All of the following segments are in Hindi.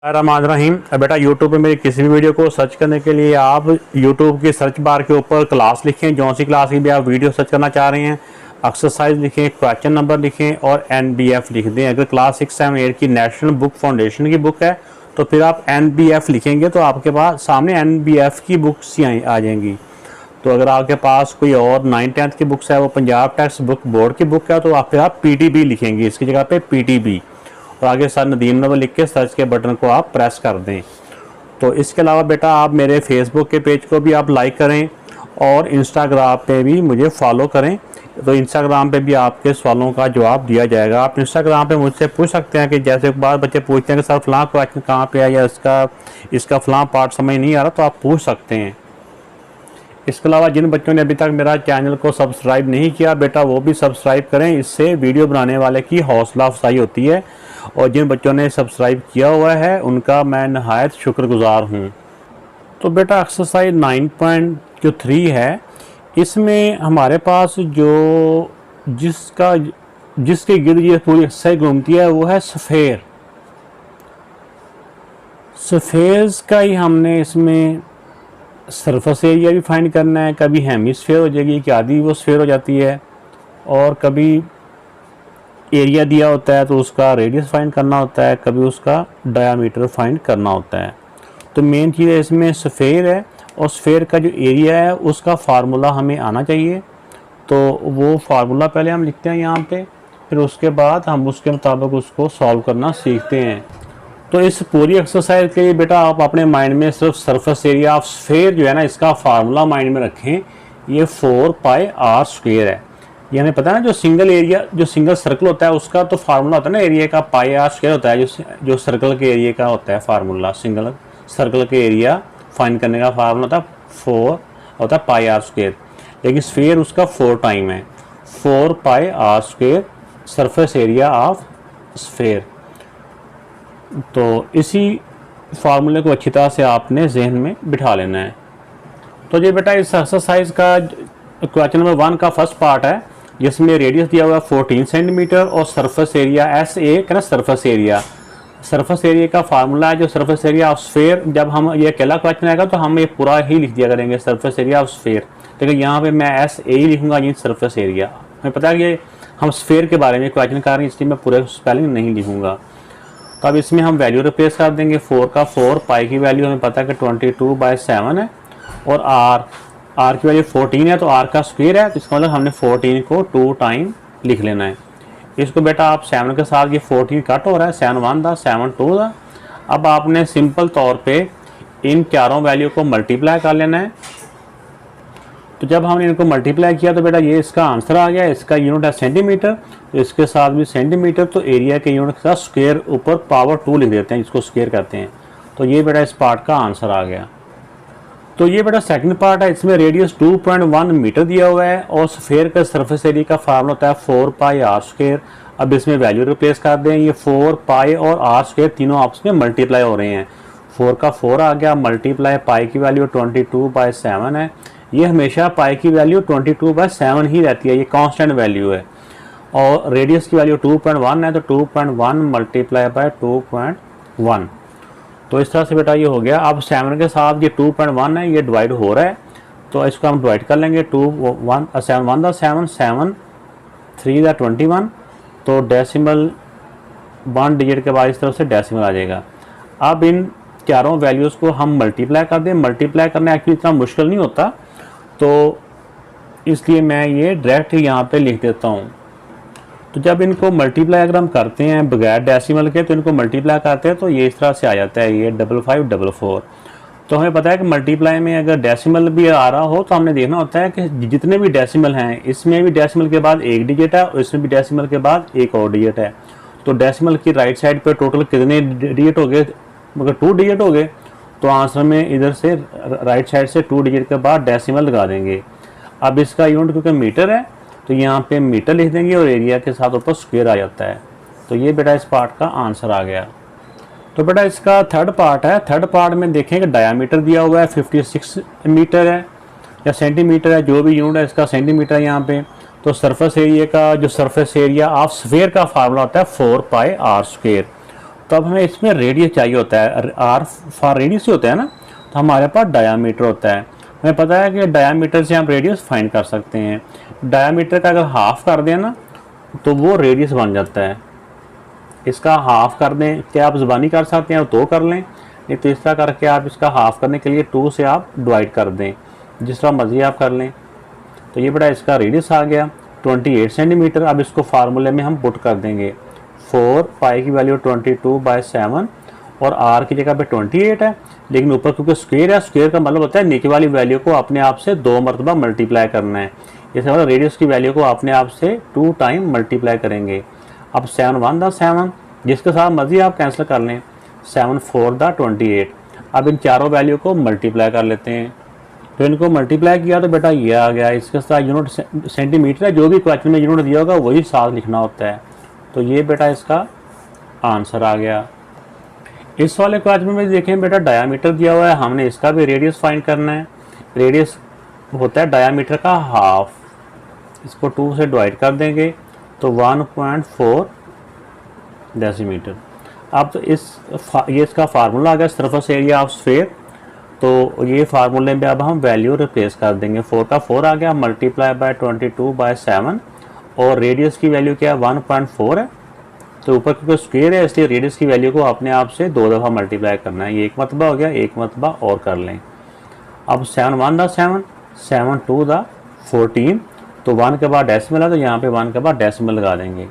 रहीम। बेटा यूट्यूब पे मेरी किसी भी वीडियो को सर्च करने के लिए आप यूट्यूब की सर्च बार के ऊपर क्लास लिखें, जो सी क्लास की भी आप वीडियो सर्च करना चाह रहे हैं, एक्सरसाइज लिखें, क्वेश्चन नंबर लिखें और NBF लिख दें। अगर क्लास 6, 7, 8 की नेशनल बुक फाउंडेशन की बुक है तो फिर आप NBF लिखेंगे तो आपके पास सामने NBF की बुक्स ही आ जाएंगी। तो अगर आपके पास कोई और 9th 10th की बुक्स है, वो पंजाब टेक्स्ट बुक बोर्ड की बुक है, तो आप फिर आप PTB लिखेंगे, इसकी जगह पे PTB और आगे सर नदीम नंबर लिख के सर्च के बटन को आप प्रेस कर दें। तो इसके अलावा बेटा आप मेरे फेसबुक के पेज को भी आप लाइक करें और इंस्टाग्राम पे भी मुझे फॉलो करें। तो इंस्टाग्राम पे भी आपके सवालों का जवाब दिया जाएगा। आप इंस्टाग्राम पे मुझसे पूछ सकते हैं कि जैसे एक बार बच्चे पूछते हैं कि सर फलां क्वेश्चन कहाँ पे है या इसका फलां पार्ट समझ नहीं आ रहा, तो आप पूछ सकते हैं। इसके अलावा जिन बच्चों ने अभी तक मेरा चैनल को सब्सक्राइब नहीं किया बेटा, वो भी सब्सक्राइब करें, इससे वीडियो बनाने वाले की हौसला अफजाई होती है। और जिन बच्चों ने सब्सक्राइब किया हुआ है उनका मैं नहायत शुक्रगुजार हूँ। तो बेटा एक्सरसाइज 9.3 है, इसमें हमारे पास जिसके गिर्द ये पूरी एक्सरसाइज घूमती है वो है सफ़ेर। सफ़ेज का ही हमने इसमें सरफेस एरिया भी फाइंड करना है। कभी हेमिस्फेयर हो जाएगी कि आधी वो स्फेयर हो जाती है, और कभी एरिया दिया होता है तो उसका रेडियस फाइंड करना होता है, कभी उसका डायामीटर फाइंड करना होता है। तो मेन चीज़ है इसमें सफ़ेयर है, और सफ़ेयर का जो एरिया है उसका फार्मूला हमें आना चाहिए। तो वो फार्मूला पहले हम लिखते हैं यहाँ पे, फिर उसके बाद हम उसके मुताबिक उसको सॉल्व करना सीखते हैं। तो इस पूरी एक्सरसाइज के लिए बेटा आप अपने माइंड में सिर्फ सरफेस एरिया ऑफ स्फेयर जो है ना, इसका फार्मूला माइंड में रखें। ये 4πr² है। ये हमें पता है ना, जो सिंगल सर्कल होता है उसका तो फार्मूला होता है ना एरिया का, πr² होता है। जो सर्कल के एरिया का होता है फार्मूला, सिंगल सर्कल के एरिया फाइंड करने का फार्मूला होता है 4 होता है πr²। लेकिन स्फेयर उसका 4 टाइम है, 4πr² surface area of sphere. तो इसी फार्मूले को अच्छी तरह से आपने जहन में बिठा लेना है। तो ये बेटा इस एक्सरसाइज का क्वेश्चन नंबर 1 का फर्स्ट पार्ट है, जिसमें रेडियस दिया हुआ है 14 सेंटीमीटर और सरफेस एरिया SA का सरफेस एरिया का फार्मूला है जो सरफेस एरिया ऑफ स्फेयर। जब हम ये अकेला क्वेश्चन आएगा तो हम ये पूरा ही लिख दिया करेंगे सरफेस एरिया ऑफ स्फेयर, लेकिन यहाँ पे मैं SA ही लिखूंगा, ये सरफेस एरिया। हमें पता है कि हम स्फेयर के बारे में क्वेश्चन कर रहे हैं, इसलिए मैं पूरे स्पेलिंग नहीं लिखूंगा। तो अब इसमें हम वैल्यू रिप्लेस कर देंगे। 4 का 4, पाई की वैल्यू हमें पता है कि 22/7 है, और आर की वैल्यू 14 है, तो आर का स्क्वायर है, तो इसका मतलब हमने 14 को 2 टाइम लिख लेना है। इसको बेटा आप 7 के साथ, ये 14 कट हो रहा है, 7 1 था, 7 2 था। अब आपने सिंपल तौर पे इन चारों वैल्यू को मल्टीप्लाई कर लेना है। तो जब हमने इनको मल्टीप्लाई किया तो बेटा ये इसका आंसर आ गया। इसका यूनिट है सेंटीमीटर, तो इसके साथ भी सेंटीमीटर, तो एरिया के यूनिट का स्क्वायर ऊपर पावर 2 लिख देते हैं, जिसको स्क्वायर कहते हैं। तो ये बेटा इस पार्ट का आंसर आ गया। तो ये बेटा सेकंड पार्ट है, इसमें रेडियस 2.1 मीटर दिया हुआ है और स्फेयर का सरफेस एरिया का फार्मूला होता है 4πr²। अब इसमें वैल्यू रिप्लेस कर दें, ये 4π और r² तीनों आपस में मल्टीप्लाई हो रहे हैं। 4 का 4 आ गया, मल्टीप्लाई पाई की वैल्यू 22/7 है। ये हमेशा पाई की वैल्यू 22/7 ही रहती है, ये कांस्टेंट वैल्यू है। और रेडियस की वैल्यू 2.1 है, तो 2.1 मल्टीप्लाई बाय 2.1। तो इस तरह से बेटा ये हो गया। अब 7 के साथ ये 2.1 है, ये डिवाइड हो रहा है, तो इसको हम डिवाइड कर लेंगे। 7 1 था 7, 7 3 था 21, तो डेसिमल 1 डिजिट के बाद इस तरफ से डेसिमल आ जाएगा। अब इन चारों वैल्यूज़ को हम मल्टीप्लाई कर दें। मल्टीप्लाई करना एक्चुअली इतना मुश्किल नहीं होता, तो इसलिए मैं ये डायरेक्ट यहाँ पे लिख देता हूँ। तो जब इनको मल्टीप्लाई अगर हम करते हैं बगैर डेसिमल के, तो इनको मल्टीप्लाई करते हैं तो ये इस तरह से आ जाता है, ये 5544। तो हमें पता है कि मल्टीप्लाई में अगर डेसिमल भी आ रहा हो तो हमने देखना होता है कि जितने भी डेसिमल हैं, इसमें भी डेसिमल के बाद एक डिजिट है और इसमें भी डेसिमल के बाद एक और डिजिट है। तो डेसिमल की राइट साइड पर टोटल कितने डिजिट हो गए? मगर 2 डिजिट हो गए, तो आंसर में इधर से राइट साइड से 2 डिजिट के बाद डेसिमल लगा देंगे। अब इसका यूनिट क्योंकि मीटर है, तो यहाँ पे मीटर लिख देंगे और एरिया के साथ ऊपर स्क्वायर आ जाता है। तो ये बेटा इस पार्ट का आंसर आ गया। तो बेटा इसका थर्ड पार्ट है। थर्ड पार्ट में देखें कि डायामीटर दिया हुआ है 56 मीटर है या सेंटीमीटर है, जो भी यूनिट है इसका सेंटीमीटर है यहाँ पे। तो सरफेस एरिया का जो सरफेस एरिया ऑफ स्फेयर का फार्मूला होता है 4πr²। तो अब हमें इसमें रेडियस चाहिए होता है, आर फॉर रेडियस ही होता है ना, तो हमारे पास डायामीटर होता है। हमें पता है कि डायामीटर से हम रेडियस फाइंड कर सकते हैं। डायामीटर का अगर हाफ कर दें ना तो वो रेडियस बन जाता है। इसका हाफ कर दें, क्या आप ज़बानी कर सकते हैं तो कर लें, नहीं तो इस तरह करके आप इसका हाफ करने के लिए 2 से आप डिवाइड कर दें, जिस तरह मर्जी आप कर लें। तो ये बड़ा इसका रेडियस आ गया 28 सेंटीमीटर। अब इसको फार्मूले में हम पुट कर देंगे। 4 पाई की वैल्यू 22/7 और आर की जगह पे 28 है, लेकिन ऊपर क्योंकि स्क्वायर है, स्क्वायर का मतलब होता है नीचे वाली वैल्यू को अपने आप से 2 मरतबा मल्टीप्लाई करना है। जैसे मतलब रेडियस की वैल्यू को अपने आप से 2 टाइम मल्टीप्लाई करेंगे। अब 7 1 दा 7, जिसके साथ मर्जी आप कैंसिल कर लें, 7 4 दा 28। अब इन चारों वैल्यू को मल्टीप्लाई कर लेते हैं। तो इनको मल्टीप्लाई किया तो बेटा ये आ गया। इसके साथ यूनिट सेंटीमीटर है, जो भी क्वेश्चन में यूनिट दिया होगा वही साथ लिखना होता है। तो ये बेटा इसका आंसर आ गया। इस वाले क्वेश्चन में देखें बेटा डायामीटर दिया हुआ है, हमने इसका भी रेडियस फाइंड करना है। रेडियस होता है डायामीटर का हाफ, इसको 2 से डिवाइड कर देंगे तो 1.4 डेसीमीटर। अब तो ये इसका फार्मूला आ गया सरफेस एरिया ऑफ स्फीयर। तो ये फार्मूले में अब हम वैल्यू रिप्लेस कर देंगे। 4 का 4 आ गया, मल्टीप्लाई बाय 22/7 और रेडियस की वैल्यू क्या है 1.4 है। तो ऊपर क्योंकि स्क्वायर है इसलिए रेडियस की वैल्यू को अपने आप से 2 दफ़ा मल्टीप्लाई करना है। ये एक मरतबा हो गया, एक मरतबा और कर लें। अब 7 1 दा 7, 7 2 दा 14। तो 1 के बाद डेसिमल है तो यहाँ पे 1 के बाद डेसिमल लगा देंगे।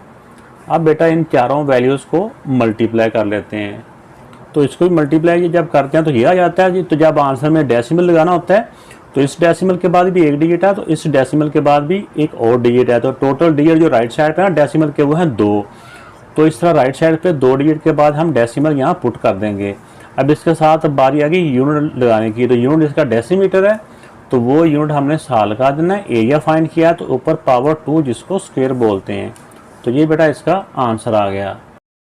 अब बेटा इन चारों वैल्यूज़ को मल्टीप्लाई कर लेते हैं। तो इसको भी मल्टीप्लाई जब करते हैं तो ये आ जाता है जी। तो जब आंसर में डेसिमल लगाना होता है तो इस डेसिमल के बाद भी एक डिजिट है, तो इस डेसिमल के बाद भी एक और डिजिट है। तो टोटल डिजिट जो राइट साइड पे ना डेसिमल के वो हैं 2। तो इस तरह राइट साइड पे 2 डिजिट के बाद हम डेसिमल यहाँ पुट कर देंगे। अब इसके साथ बारी आ गई यूनिट लगाने की। तो यूनिट इसका डेसीमीटर है, तो वो यूनिट हमने साल लगा देना है। एरिया फाइंड किया तो ऊपर पावर 2 जिसको स्क्वायर बोलते हैं। तो ये बेटा इसका आंसर आ गया।